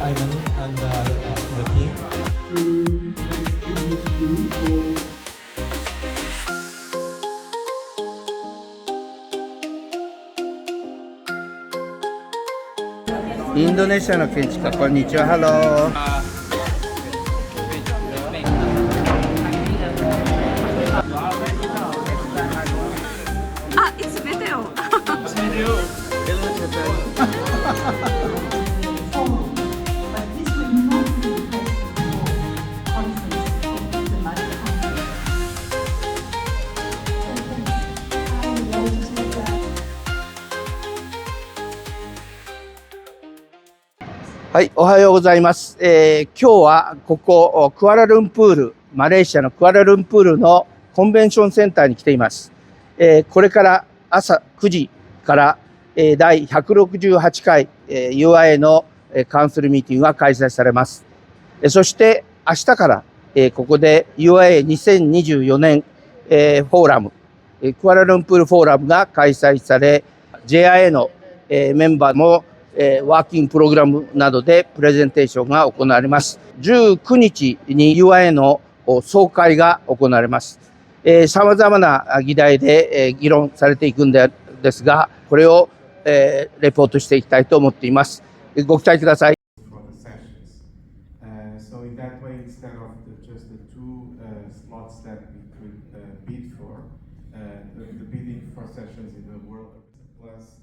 Ivan and the team. Indonesia の建築家、こんにちは。ハロー。あ、it's video. It's video.はい、おはようございます。今日はここクアラルンプール、マレーシアのクアラルンプールのコンベンションセンターに来ています。これから朝9時から第168回 UIA のカウンシルミーティングが開催されます。そして明日からここで UIA2024 年フォーラム、クアラルンプールフォーラムが開催され、JIA のメンバーもワーキングプログラムなどでプレゼンテーションが行われます。19日に UIA の総会が行われます。様々な議題で議論されていくんですが、これをレポートしていきたいと思っています。ご期待ください。So in that way, instead of just the two slots that we could bid for, the bidding for sessions in the world, plus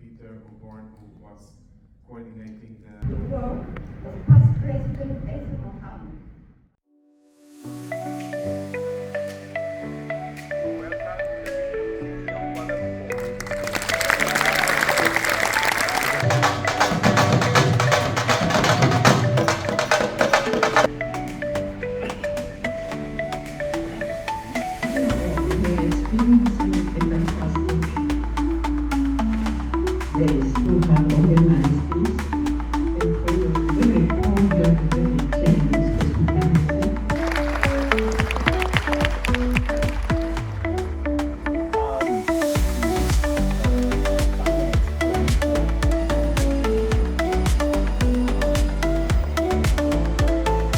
Peter Oborn, who was coordinating the work of past President Ezumi Harzani.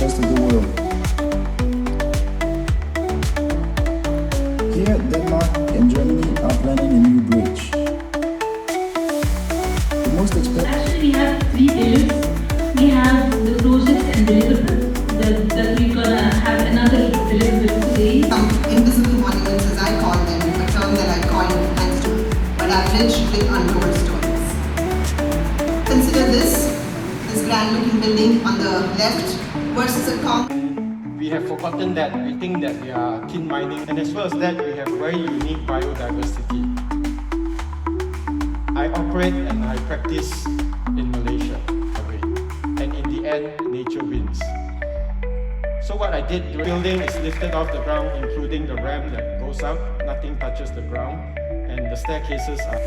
Rest of the world. Here, Denmark and Germany are planning a new bridge. The most expensive. Actually, we have three pillars. We have the project and deliverable. That we're gonna have another deliverable today. Some invisible monuments, as I call them, a term that I coined thanks to what I've rich with untold stories. Consider this grand-looking building on the left versus a We have forgotten that we think that we are tin mining, and as well as that, we have very unique biodiversity. I operate and I practice in Malaysia, and in the end, nature wins. So what I did, the building is lifted off the ground, including the ramp that goes up, nothing touches the ground, and the staircases are...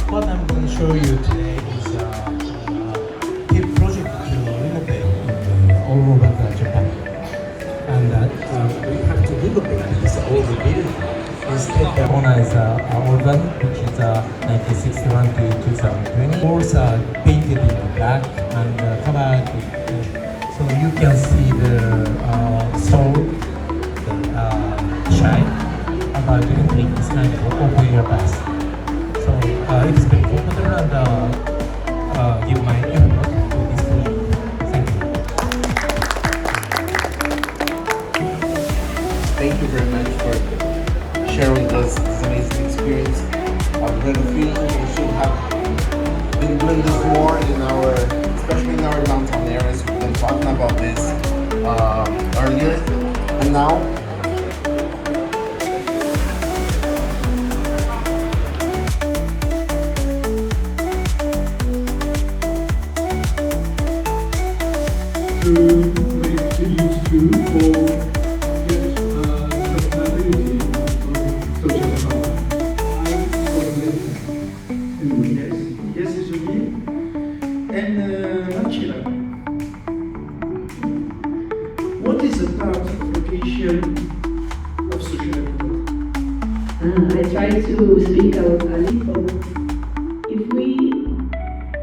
What I'm going to show you today is a project to renovate all over Japan. And we have to renovate this old building. Instead, the owner is urban, which is 1961 to 2020. Walls are painted in black and covered with, so you can see the soul, the shine about doing this kind of open your glass. So it is very popular and give my input to this project. Thank you. Thank you very much for sharing with us this amazing experience. I'm going to feel we should have been doing this more in our, especially in our downtown areas. We've been talking about this earlier, and now sustainability of social development. I try to speak our value. So if we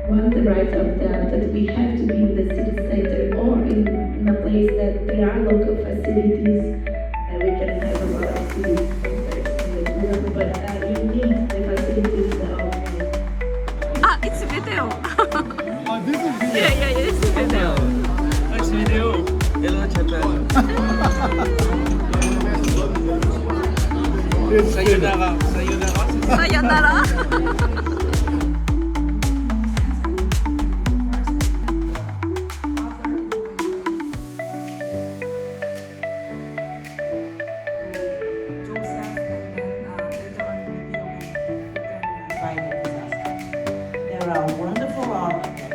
want the rights of that we have to be in the city center or in a place that there are local facilities and we can have a lot of city centers in the group, but you need the facilities of. Ah, it's video. This is video. Yeah, it's video. Nice video. Hello, Japan. Sayonara. Sayonara. There are wonderful architects.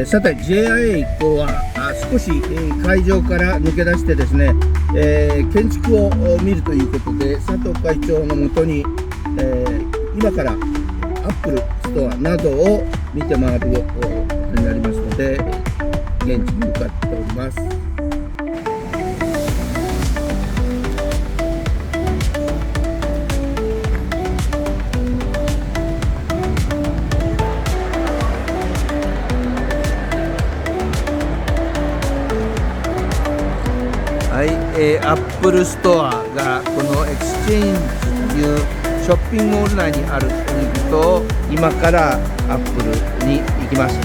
さて JIA 一行は少し会場から抜け出してですね、建築を見るということで佐藤会長のもとに、今からアップルストアなどを見て回ることになりますので現地に向かっております。はい、アップルストアがこのエクスチェンジというショッピングモール内にあるということを今からアップルに行きます。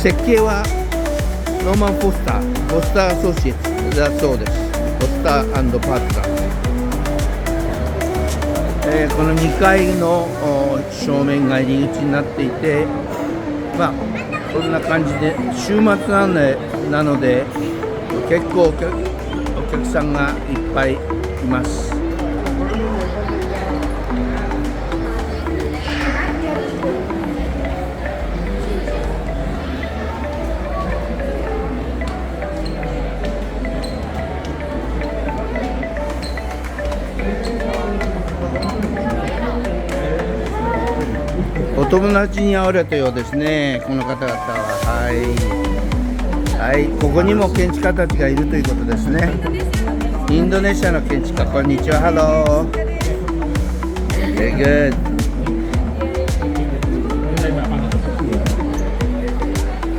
設計はノーマン・フォスターアソシエイツだそうです。フォスター&パートナー、この2階の正面が入り口になっていて、まあこんな感じで週末なので結構お客さんがいっぱいいます。お友達に会われたようですね、この方々は。はい、ここにも建築家たちがいるということですね。インドネシアの建築家、こんにちは。ハロー。Very good.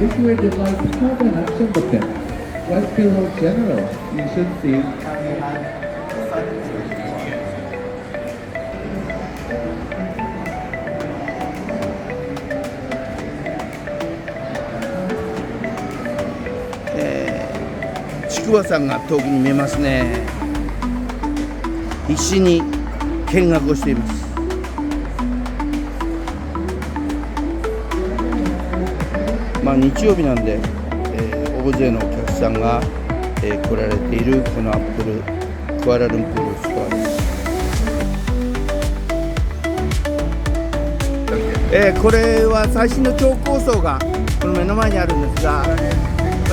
If you were the carbon action button, what pillow general you should see.筑波山が遠くに見えますね。必死に見学をしています。まあ日曜日なんで、大勢のお客さんが、来られているこのアップルクアラルンプールストアです。これは最新の超高層がこの目の前にあるんですが、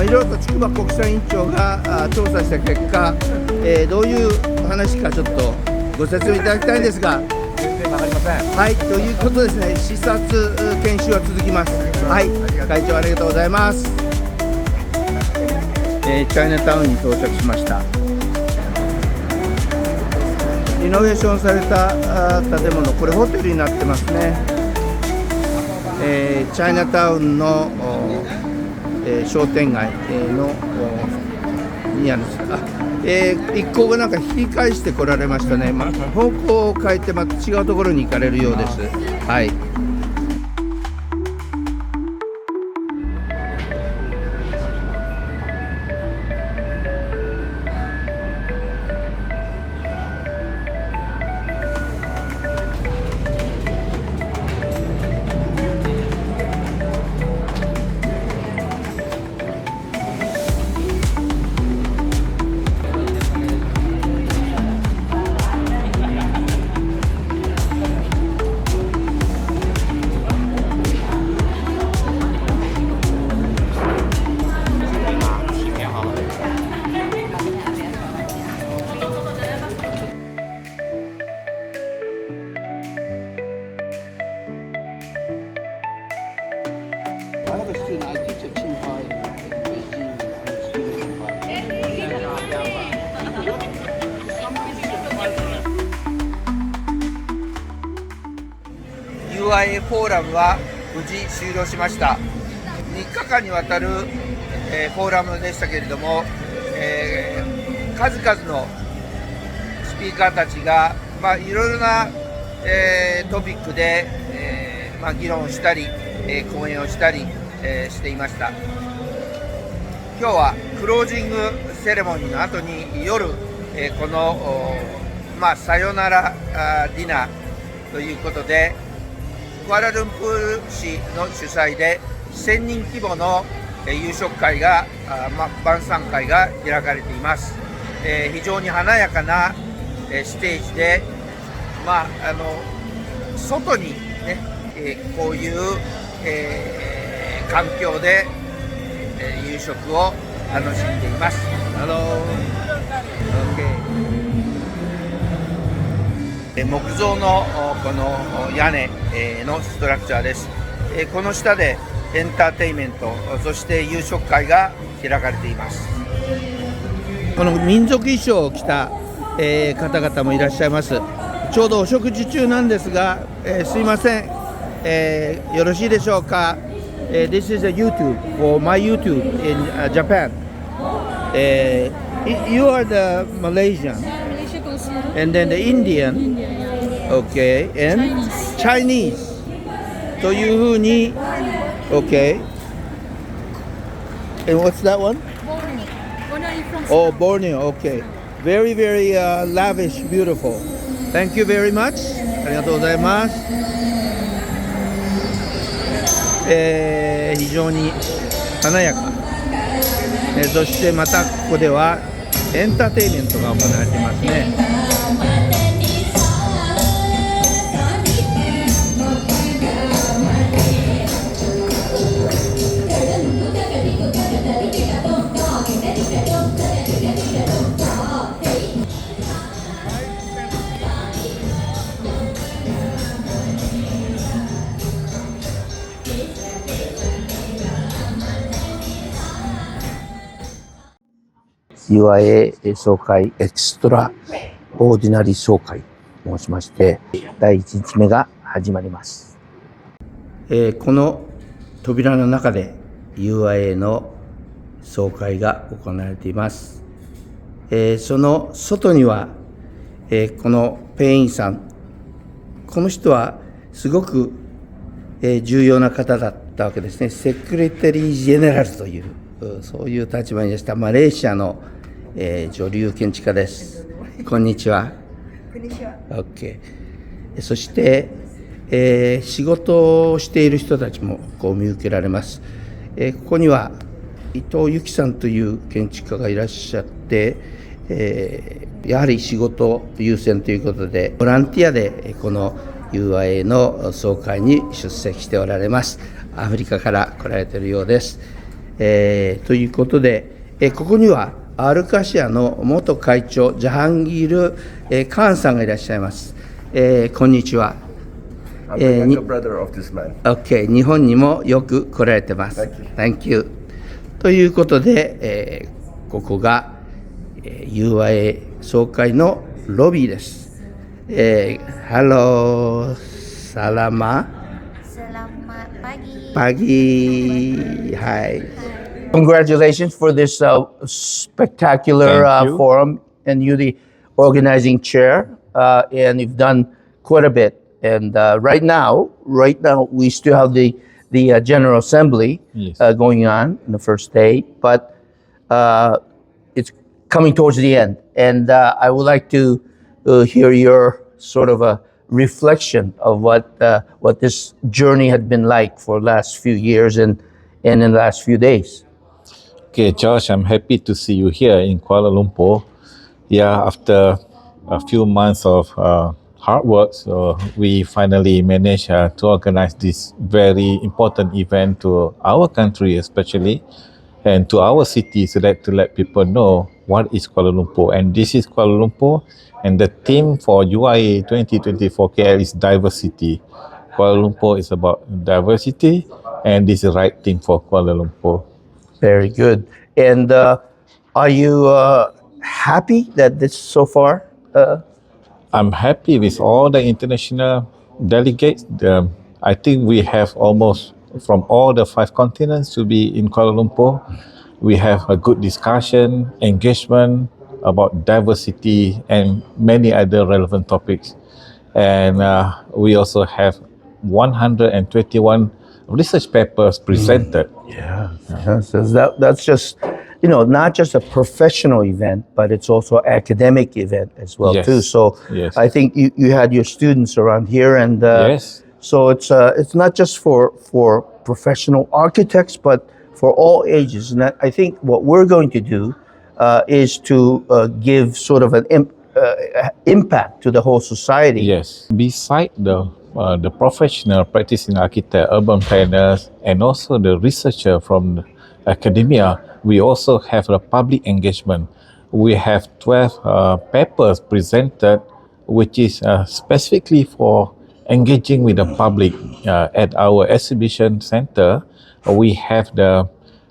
いろいろと筑波国際委員長が調査した結果、どういう話かちょっとご説明いただきたいんですが。全然わかりません。はい、ということですね。視察研修は続きます。はい、会長ありがとうございます。チャイナタウンに到着しました。リノベーションされた建物、これホテルになってますね。チャイナタウンの商店街のにあるんですが、一行がなんか引き返してこられましたね。方向を変えてまた違うところに行かれるようです。はい。UIA フォーラムは無事終了しました。3日間にわたる、フォーラムでしたけれども、数々のスピーカーたちが、いろいろな、トピックで、議論をしたり、講演をしたり、していました。今日はクロージングセレモニーの後に夜、この、さよならディナーということで、クアラルンプール市の主催で1000人規模の夕食会が、晩餐会が開かれています。非常に華やかなステージで、外にね、こういう、環境で、夕食を楽しんでいます。木造のこの屋根のストラクチャーです。この下でエンターテインメント、そして夕食会が開かれています。この民族衣装を着た、方々もいらっしゃいます。ちょうどお食事中なんですが、すいません、よろしいでしょうか。This is a YouTube for my YouTube in Japan. You are the Malaysian, and then the Indian, okay, and Chinese. というふうに、okay. And what's that one? Oh, Borneo. Okay. Very, very lavish, beautiful. Thank you very much. ありがとうございます。非常に華やか、そしてまたここではエンターテインメントが行われていますね。UIA 総会エクストラオーディナリー総会と申しまして、第1日目が始まります。この扉の中で UIA の総会が行われています。その外には、このペインさん、この人はすごく、重要な方だったわけですね。セクレタリー・ジェネラルという、そういう立場にしたマレーシアの女流建築家です。こんにちは。こんにちは。OK。そして、仕事をしている人たちもこう見受けられます。ここには伊藤由紀さんという建築家がいらっしゃって、やはり仕事優先ということで、ボランティアでこの UIA の総会に出席しておられます。アフリカから来られているようです。ということで、ここにはアルカシアの元会長ジャハンギール、カーンさんがいらっしゃいます。こんにちは。OK、日本にもよく来られてます。Thank you。ということで、ここが、UIA 総会のロビーです。Hello, Salama. Selamat pagi. Pagi. Hi.Congratulations for this spectacular forum, and you're the organizing chair, and you've done quite a bit. And right now, we still have the General Assembly going on the first day, but it's coming towards the end. And I would like to hear your sort of a reflection of what this journey had been like for the last few years and in the last few days. Okay, Josh, I'm happy to see you here in Kuala Lumpur. Yeah, after a few months of hard work, so we finally managed to organize this very important event to our country especially, and to our city, so that to let people know what is Kuala Lumpur. And this is Kuala Lumpur, and the theme for UIA 2024 KL is diversity. Kuala Lumpur is about diversity, and this is the right thing for Kuala Lumpur. Very good. And are you happy that this so far? I'm happy with all the international delegates. I think we have almost from all the 5 continents to be in Kuala Lumpur. We have a good discussion, engagement about diversity and many other relevant topics. And we also have 121 research papers presented. So that's just, not just a professional event, but it's also an academic event as well too. So I think you had your students around here, and so it's not just for professional architects, but for all ages. And I think what we're going to do is to give sort of an impact to the whole society. Yes. Beside the professional practicing architect, urban planners, and also the researcher from academia, we also have the public engagement. We have 12 papers presented, which is specifically for engaging with the public. At our exhibition center, we have the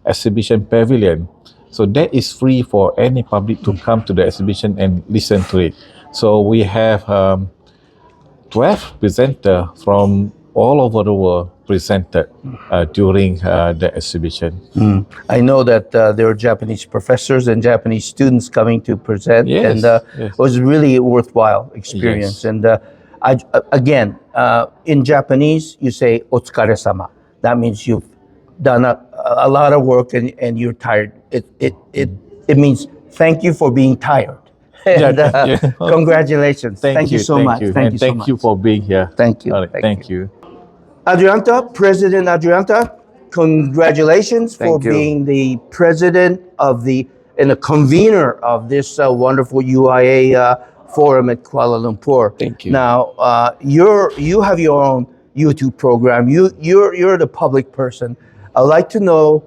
exhibition pavilion. So that is free for any public to come to the exhibition and listen to it. So we have 12 presenters from all over the world presented during the exhibition. I know that there are Japanese professors and Japanese students coming to present, and it was really a worthwhile experience. And again, in Japanese, you say "otsukaresama." That means you've done a lot of work and you're tired. It means thank you for being tired. And, congratulations. Thank you so much. Thank you for being here. Thank you. Thank you. Adrianta, President Adrianta, congratulations for being the president of and the convener of this wonderful UIA forum at Kuala Lumpur. Thank you. Now, you have your own YouTube program. You're the public person. I'd like to know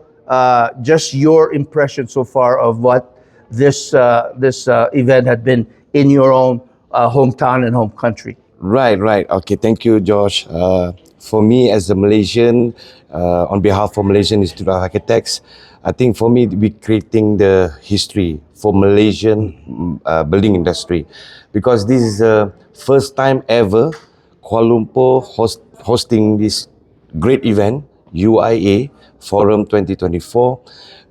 just your impression so far of what this event had been in your own hometown and home country. Right. Okay, thank you, Josh. For me, as a Malaysian, on behalf of Malaysian Institute of Architects, I think for me, we're creating the history for Malaysian building industry, because this is the first time ever Kuala Lumpur hosting this great event, UIA Forum 2024.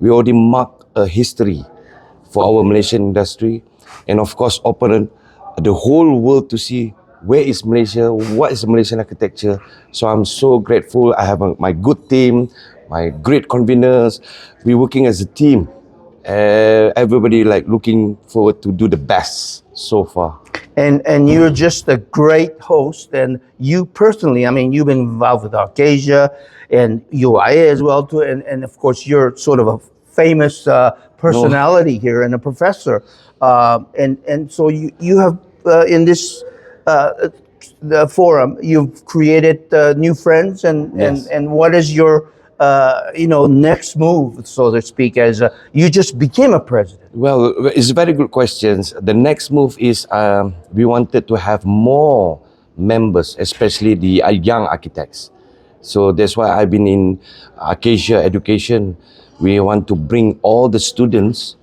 We already marked a history for our Malaysian industry, and of course open the whole world to see where is Malaysia, what is Malaysian architecture. So I'm so grateful. I have my good team, my great conveners. We're working as a team. Everybody looking forward to do the best so far. And you're just a great host, and you personally, you've been involved with Arcasia and UIA as well too, and of course you're sort of a famous personality here and a professor, and so you have in this the forum, you've created new friends, and what is your next move, so to speak, as you just became a president? Well, it's a very good question. The next move is we wanted to have more members, especially the young architects. So that's why I've been in Acacia Education. We want to bring all the students.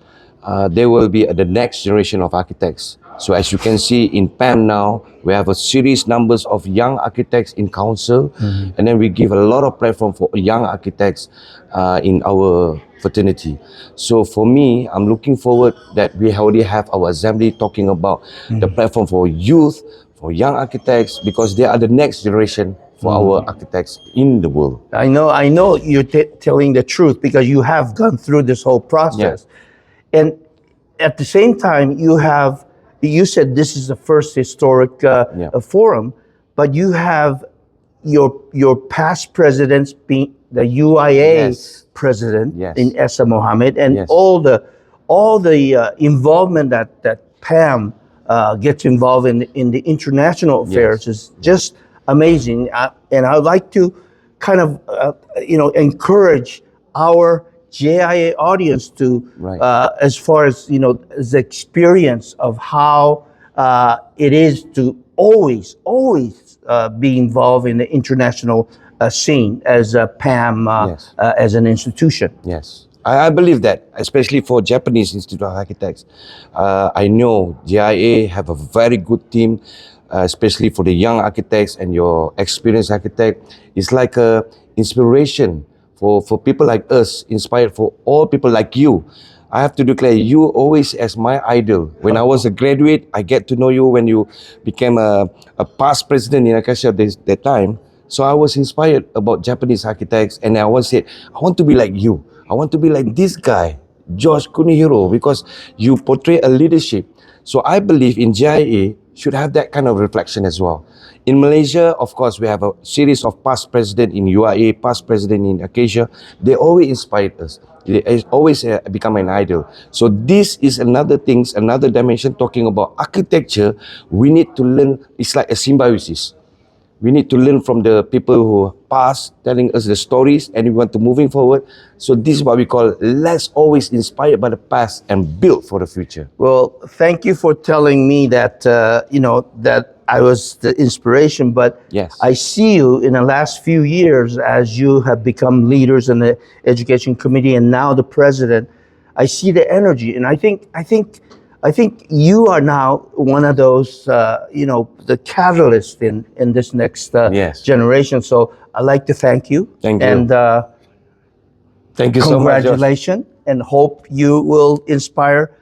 They will be the next generation of architects. So as you can see in PAM now, we have a series numbers of young architects in council, and then we give a lot of platform for young architects in our fraternity. So for me, I'm looking forward that we already have our assembly talking about the platform for youth, for young architects, because they are the next generation for our architects in the world. I know you're telling the truth, because you have gone through this whole process. And at the same time, you said this is the first historic forum, but you have your past presidents being the UIA president in Esa Mohammed, and all the involvement that Pam gets involved in the international affairs is just amazing. And I'd like to kind of encourage our JIA audience to, as far as the experience of how it is to always be involved in the international scene as PAM, as an institution. Yes, I believe that, especially for Japanese Institute of Architects. I know JIA have a very good team. especially for the young architects and your experienced architect. It's like a inspiration for people like us, inspired for all people like you. I have to declare you always as my idol. When I was a graduate, I get to know you when you became a past president in Acacia that time. So I was inspired about Japanese architects, and I always said, I want to be like you. I want to be like this guy, Josh KUNIHIRO, because you portray a leadership. So I believe in JIA should have that kind of reflection as well. In Malaysia, of course, we have a series of past presidents in UIA, past president in Acacia. They always inspired us. They always become an idol. So this is another thing, another dimension talking about architecture. We need to learn, it's like a symbiosis. We need to learn from the people who passed, telling us the stories, and we want to moving forward. So this is what we call, let's always inspired by the past and build for the future. Well, thank you for telling me that, that I was the inspiration, but yes. I see you in the last few years as you have become leaders in the education committee and now the president. I see the energy, and I think you are now one of those, the catalyst in this next generation. So I'd like to thank you. Thank you. And thank you so much. Congratulations, and hope you will inspire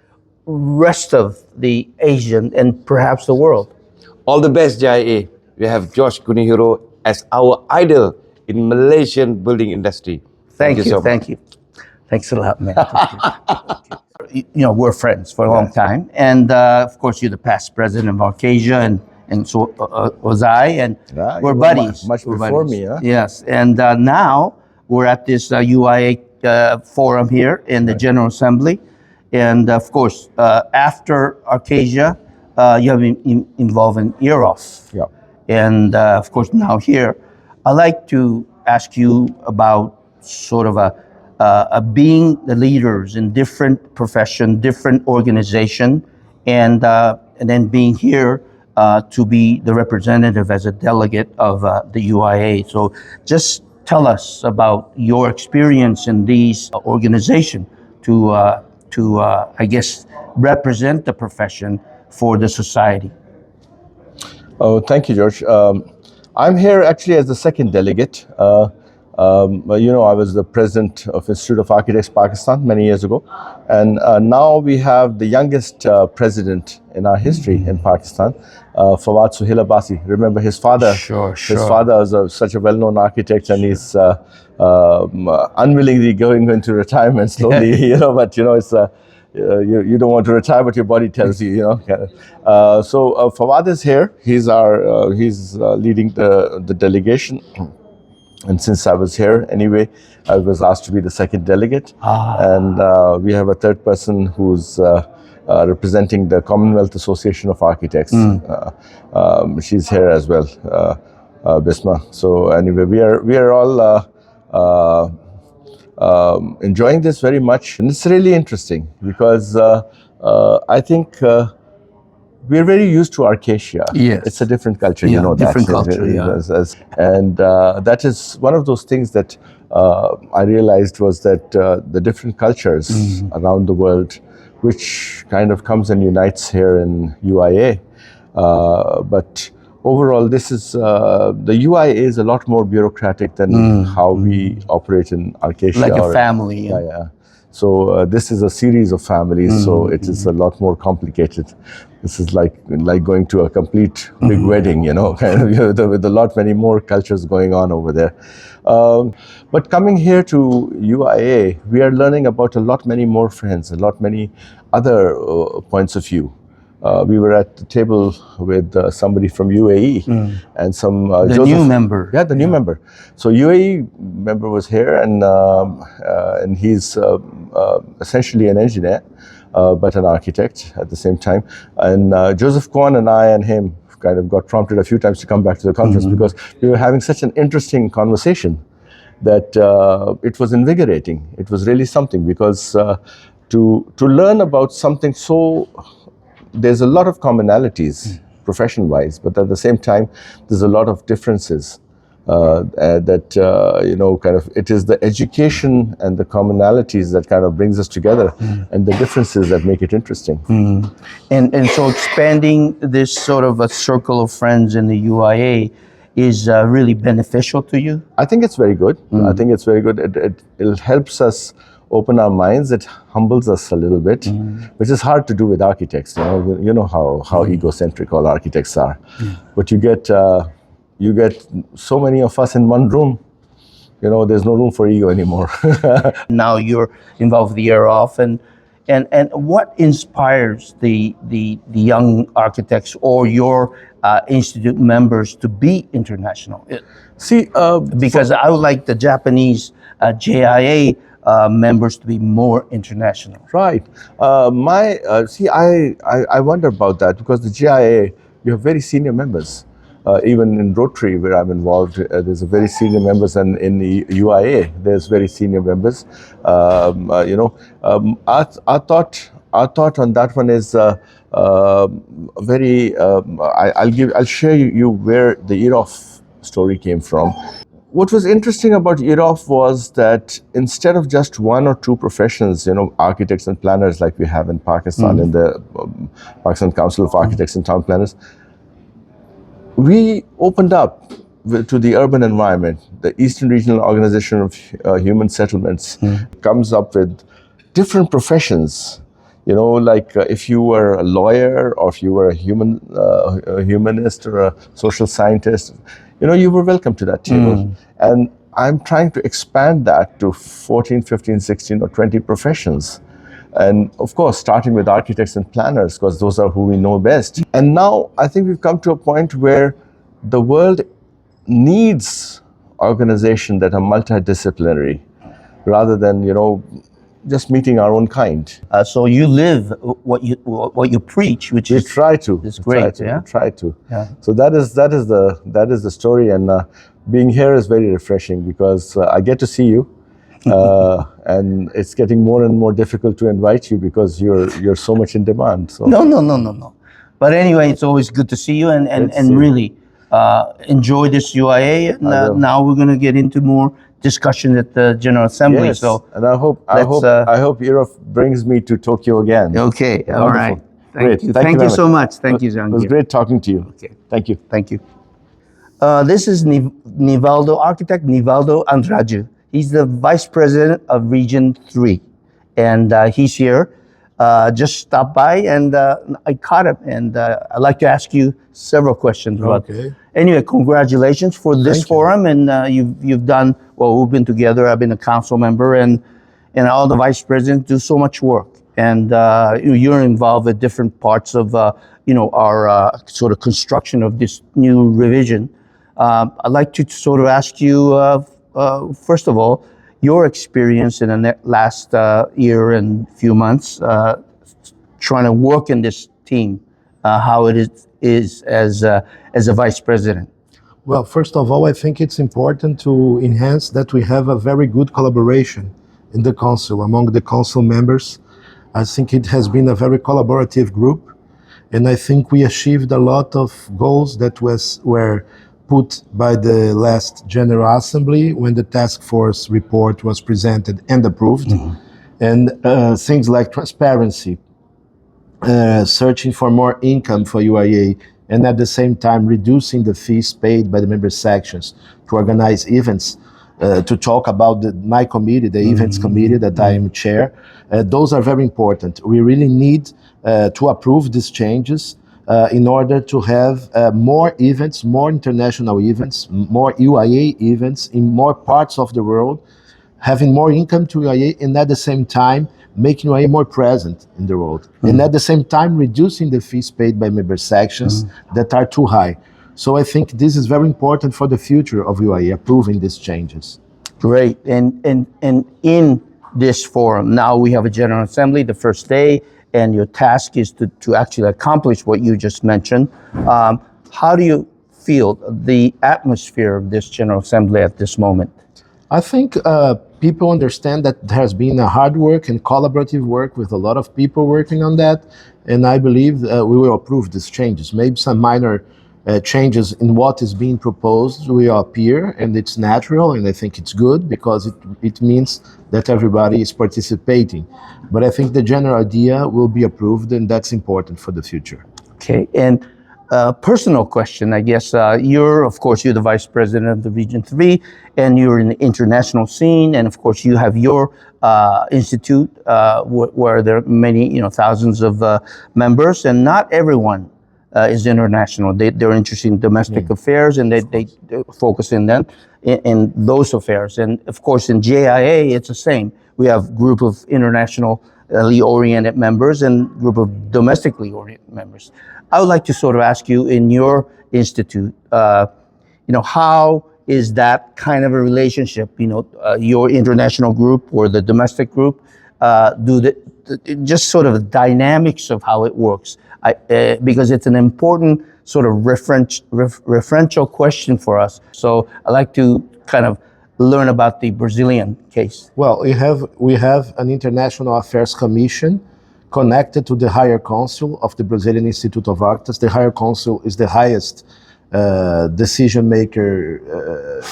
rest of the Asian and perhaps the world. All the best, JIA. We have Josh KUNIHIRO as our idol in Malaysian building industry. Thank you so thank much. you. Thanks a lot, man. We're friends for a long time, and of course, you're the past president of Arcasia, and so was I, and we're buddies. Much before me, huh? Yes, and now we're at this UIA forum here in the General Assembly, and of course, after Arcasia, you have been involved in EROS. Yeah. And of course, now here, I'd like to ask you about sort of being the leaders in different profession, different organization, and then being here to be the representative as a delegate of the UIA. So just tell us about your experience in these organizations to I guess, represent the profession for the society. Oh, thank you, George. I'm here actually as the second delegate. I was the president of Institute of Architects Pakistan many years ago, and now we have the youngest president in our history in Pakistan, Fawad Suhail Abbasi. Remember his father? Sure. His father was such a well-known architect, and he's unwillingly going into retirement slowly. But it's you don't want to retire, but your body tells you. So Fawad is here. He's leading the delegation. And since I was here anyway, I was asked to be the second delegate. And we have a third person who's representing the Commonwealth Association of Architects. She's here as well, Bisma. So anyway, we are all enjoying this very much. And it's really interesting because I think we're very used to Arcasia. Yes. It's a different culture, Yeah, that. different culture, And that is one of those things that I realized was that the different cultures around the world, which kind of comes and unites here in UIA. But overall, this is, the UIA is a lot more bureaucratic than how we operate in Arcasia. Like a family. Yeah. So this is a series of families, so it is a lot more complicated. This is like going to a complete big wedding, with a lot many more cultures going on over there. But coming here to UIA, we are learning about a lot many more friends, a lot many other points of view. We were at the table with somebody from UAE and some the new member. Yeah, the new member. So UAE member was here, and he's essentially an engineer, but an architect at the same time. And Joseph Kwan and I and him kind of got prompted a few times to come back to the conference because we were having such an interesting conversation that it was invigorating. It was really something because to learn about something so. There's a lot of commonalities profession-wise, but at the same time, there's a lot of differences kind of it is the education and the commonalities that kind of brings us together, and the differences that make it interesting. And so expanding this sort of a circle of friends in the UIA is really beneficial to you? I think it's very good. I think it's very good. It helps us open our minds. It humbles us a little bit, which is hard to do with architects. You know how egocentric all architects are. But you get so many of us in one room. There's no room for ego anymore. Now you're involved with the Year Off, and what inspires the young architects or your institute members to be international? Because I would like the Japanese JIA members to be more international. Right. I wonder about that, because the JIA, you have very senior members. Even in Rotary, where I'm involved, there's a very senior members, and in the UIA, there's very senior members. Our thought on that one is I'll share you where the Year Off story came from. What was interesting about Year Off was that instead of just one or two professions, architects and planners like we have in Pakistan, in the Pakistan Council of Architects and Town Planners, we opened up to the urban environment. The Eastern Regional Organization of Human Settlements comes up with different professions. If you were a lawyer, or if you were a humanist or a social scientist, you were welcome to that table. And I'm trying to expand that to 14, 15, 16 or 20 professions. And of course, starting with architects and planners, because those are who we know best. And now I think we've come to a point where the world needs organizations that are multidisciplinary, rather than, just meeting our own kind. So you live what you preach, which we try to. Is great. We try to. So that is the story, and being here is very refreshing, because I get to see you. And it's getting more and more difficult to invite you, because you're so much in demand. So. No. But anyway, it's always good to see you, and really enjoy this UIA. And now we're going to get into more discussion at the General Assembly. Yes. So, and I hope Europe brings me to Tokyo again. Okay, all right. Great. Thank you so much. Thank you, Jahangir. It was great talking to you. Okay. Thank you. Thank you. This is architect Nivaldo Andrade. He's the Vice President of Region 3, and he's here. Just stopped by, and I caught him, and I'd like to ask you several questions. Okay. Anyway, congratulations for this forum, and you've done well. We've been together. I've been a council member, and all the vice presidents do so much work, and you're involved with different parts of our sort of construction of this new revision. I'd like to sort of ask you. First of all, your experience in the last year and few months trying to work in this team, how it is as a vice president. Well, first of all, I think it's important to enhance that we have a very good collaboration in the council, among the council members. I think it has been a very collaborative group, and I think we achieved a lot of goals that were put by the last General Assembly when the task force report was presented and approved. And things like transparency, searching for more income for UIA, and at the same time reducing the fees paid by the member sections to organize events, to talk about my committee, the events committee that I am chair. Those are very important. We really need to approve these changes in order to have more events, more international events, more UIA events in more parts of the world, having more income to UIA, and at the same time making UIA more present in the world. And at the same time reducing the fees paid by member sections that are too high. So I think this is very important for the future of UIA, approving these changes. Great. And in this forum, now we have a General Assembly the first day, and your task is to actually accomplish what you just mentioned. How do you feel the atmosphere of this General Assembly at this moment? I think people understand that there has been a hard work and collaborative work with a lot of people working on that, and I believe we will approve these changes. Maybe some minor changes in what is being proposed will appear, and it's natural, and I think it's good because it means that everybody is participating. But I think the general idea will be approved, and that's important for the future. Okay, and personal question, I guess. You're the vice president of the Region 3, and you're in the international scene, and of course you have your institute where there are many, thousands of members, and not everyone is international. They're interested in domestic affairs, and they focus in those affairs. And of course in JIA, it's the same. We have group of internationally oriented members and group of domestically oriented members. I would like to sort of ask you, in your institute, how is that kind of a relationship? Your international group or the domestic group, just sort of the dynamics of how it works, because it's an important sort of referential question for us. So I'd like to kind of learn about the Brazilian case. Well, we have an International Affairs Commission connected to the Higher Council of the Brazilian Institute of Architects. The Higher Council is the highest decision maker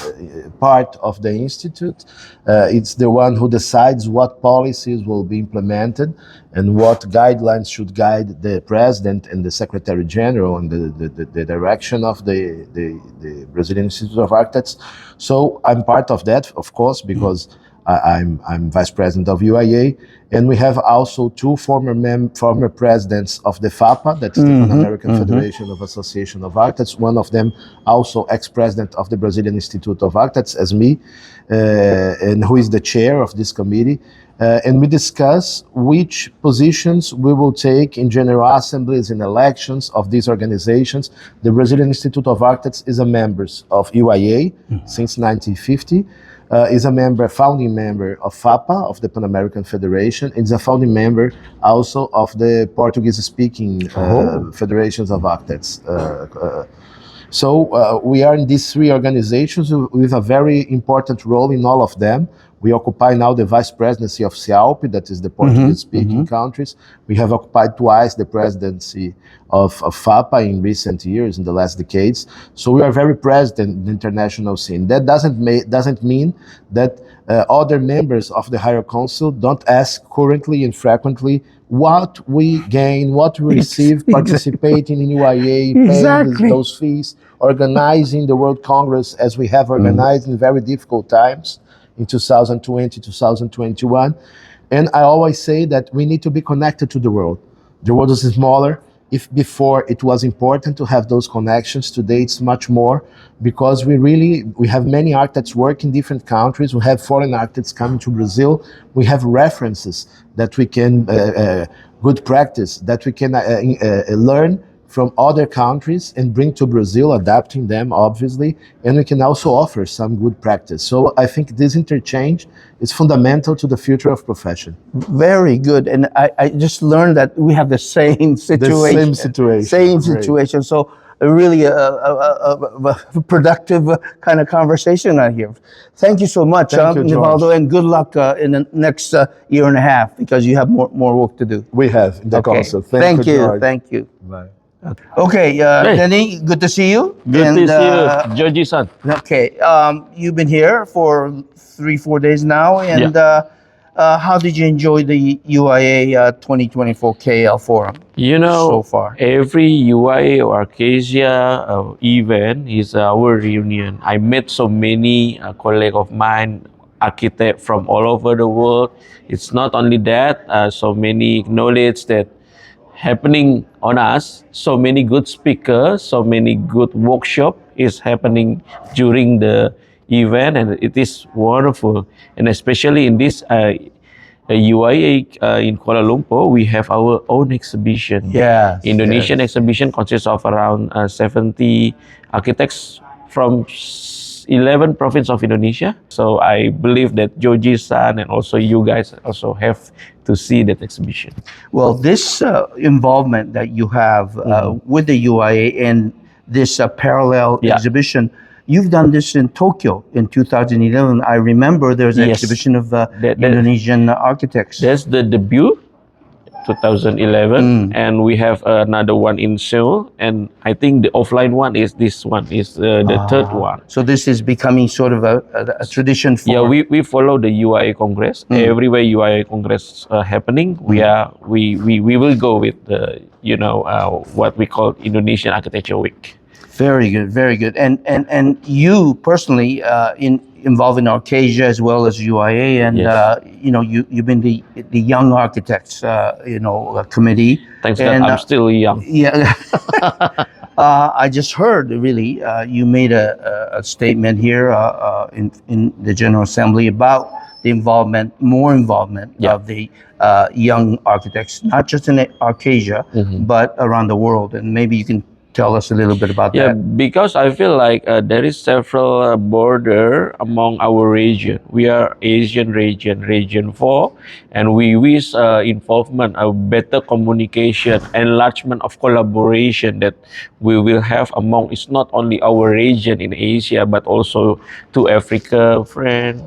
part of the institute. It's the one who decides what policies will be implemented and what guidelines should guide the president and the secretary general and the direction of the Brazilian Institute of Architects. So I'm part of that, of course, because I'm vice president of UIA, and we have also two former presidents of the FAPA, that's the Pan-American Federation of Association of Architects. One of them also ex-president of the Brazilian Institute of Architects, as me, and who is the chair of this committee. And we discuss which positions we will take in general assemblies and elections of these organizations. The Brazilian Institute of Architects is a member of UIA since 1950. Is a founding member of FAPA, of the Pan-American Federation. It's a founding member also of the Portuguese-speaking Federations of Architects. So we are in these three organizations with a very important role in all of them. We occupy now the vice presidency of CIALP, that is the Portuguese-speaking countries. We have occupied twice the presidency of FAPA in recent years, in the last decades. So we are very present in the international scene. That doesn't mean that other members of the Higher Council don't ask currently and frequently what we gain, what we receive participating in UIA, paying those fees, organizing the World Congress as we have organized in very difficult times in 2020, 2021. And I always say that we need to be connected to the world. The world is smaller. If before it was important to have those connections, today it's much more, because we have many architects working in different countries. We have foreign architects coming to Brazil. We have references that we can, good practice, that we can learn from other countries and bring to Brazil, adapting them, obviously, and we can also offer some good practice. So I think this interchange is fundamental to the future of profession. Very good. And I just learned that we have the same situation. Same situation. So really a productive kind of conversation out here. Thank you so much, Nivaldo, and good luck in the next year and a half, because you have more work to do. We have in the council. Thank you. Thank you. Bye. Okay, Denny, good to see you. Good to see you, Georgie-san. Okay, you've been here for 3-4 days now, and how did you enjoy the UIA 2024 KL Forum so far? Every UIA or Acacia event is our reunion. I met so many colleagues of mine, architects from all over the world. It's not only that, so many knowledge that happening on us, so many good speakers, so many good workshop is happening during the event, and it is wonderful. And especially in this UIA in Kuala Lumpur, we have our own exhibition. Indonesian exhibition consists of around 70 architects from 11 provinces of Indonesia. So I believe that Georgie-san and also you guys also have to see that exhibition. Well, this involvement that you have with the UIA and this parallel exhibition, you've done this in Tokyo in 2011. I remember there's an exhibition of Indonesian architects. That's the debut 2011, and we have another one in Seoul, and I think the offline one is this one is the third one. So this is becoming sort of a tradition for... Yeah, we follow the UIA Congress. Everywhere UIA Congress happening, we will go with the, what we call Indonesian Architecture Week. Very good, very good. And you personally involved in Arcasia as well as UIA, and you've been the Young Architects committee. Thanks God, I'm still young. Yeah. I just heard really you made a statement here in the General Assembly about the more involvement of the young architects, not just in Arcasia, but around the world. And maybe you can tell us a little bit about that. Yeah, because I feel like there is several border among our region. We are Asian region, region 4, and we wish involvement, a better communication, enlargement of collaboration that we will have among, it's not only our region in Asia, but also to Africa friend,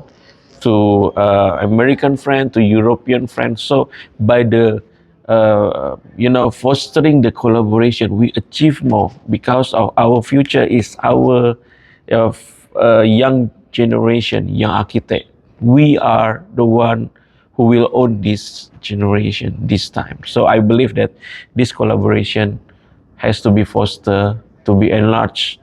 to American friend, to European friends. So by the fostering the collaboration, we achieve more because of our future is our young generation, young architect. We are the one who will own this generation this time. So I believe that this collaboration has to be fostered, to be enlarged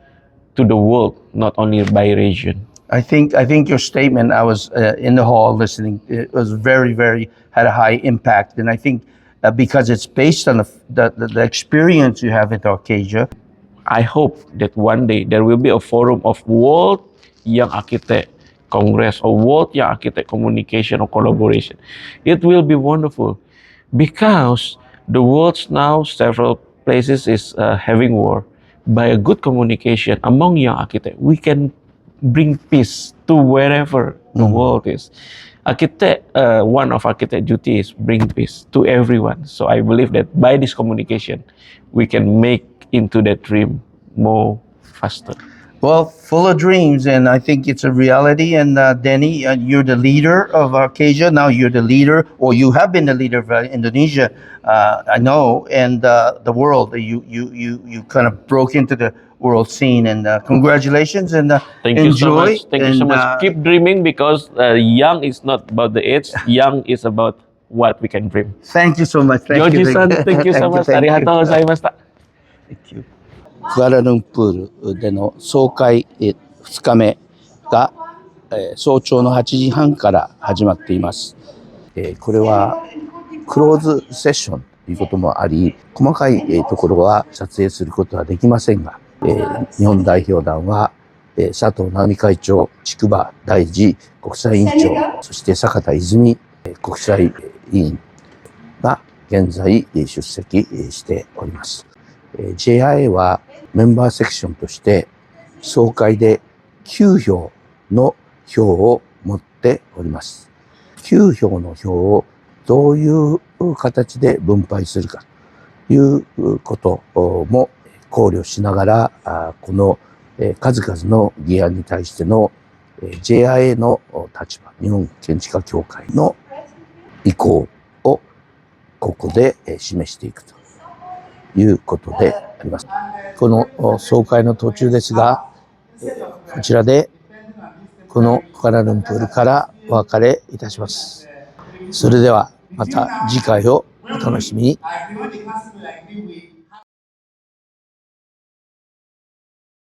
to the world, not only by region. I think your statement, I was in the hall listening, it was very had a high impact, and I think because it's based on the experience you have at Arcasia. I hope that one day there will be a forum of World Young Architect Congress or World Young Architect Communication or Collaboration. It will be wonderful because the world now, several places is having war. By a good communication among young architects, we can bring peace to wherever the world is. One of architect duty is bring peace to everyone. So I believe that by this communication, we can make into that dream more faster. Well, full of dreams, and I think it's a reality. And Denny, you're the leader of Arcasia. Now you're the leader, or you have been the leader of Indonesia, I know, and the world. You kind of broke into the world scene, and congratulations, and Thank enjoy. You so much. Thank you so much. Keep dreaming, because young is not about the age. Young is about what we can dream. Thank you so much. Joji-san, thank you so much. Arigatou gozaimashita. Thank you. クアラルンプールでの総会2日目が早朝の8時半から始まっています。これはクローズセッションということもあり、細かいところは撮影することはできませんが、日本代表団は佐藤直美会長、筑波大二国際委員長、そして坂田泉国際委員が現在出席しております。JIA はメンバーセクションとして総会で9票の票を持っております。9票の票をどういう形で分配するかということも考慮しながら、この数々の議案に対しての JIA の立場、日本建築家協会の意向をここで示していくということであります。この総会の途中ですが、こちらでこのクアラルンプールからお別れいたします。それではまた次回をお楽しみに。